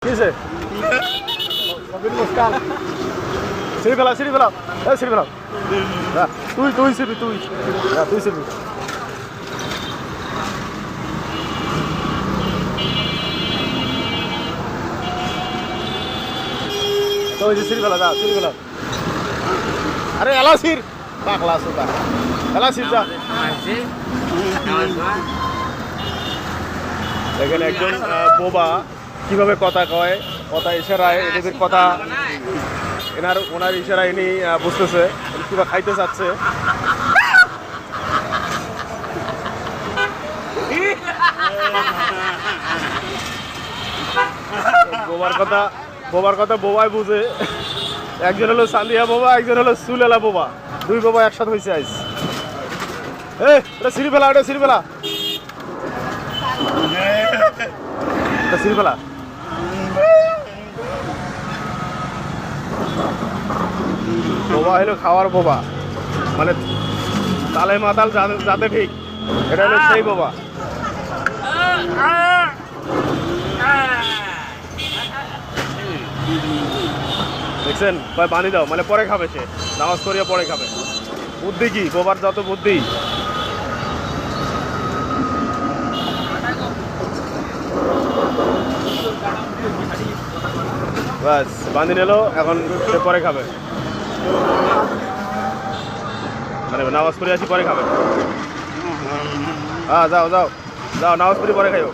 কিসে সিঁড়ি ফেলা সিঁড়ি ফেলা সিঁড়ি ফেলা তুই সিবি তুই সিবি তুই সিঁড়ি ফেলা যা সিঁড়ি ফেলা আরে এলা সির পাগলা সুতা এলা সির যা দেখেন একজন বোবা কিভাবে কথা কয় কথা ইশারায় এদের কথা ওনার ইশারায় ইনি বুঝতেছে কিবা খাইতে চাচ্ছে বোবার কথা বোবাই বুঝে একজন হলো সান্দিয়া বোবা একজন হলো সুলেলা বোবা দুই বোবা একসাথে হয়েছে আইস ওটা সিঁড়ি ফেলা ওটা সিঁড়ি ফেলা সিঁড়ি ফেলা বোবা হলো খাওয়ার বোবা মানে তালে মাতাল যাতে ঠিক এটা হলো সেই বোবা দেখছেন ভাই পানি দাও মানে পরে খাবে সে নামাজ করিয়া পরে খাবে বুদ্ধি কি বোবার যত বুদ্ধি বাস বাঁধি নিল এখন সে পরে খাবে মানে নামাজ পড়ে আসি পরে খাবে হ্যাঁ যাও নামাজ পড়ে পরে খাইও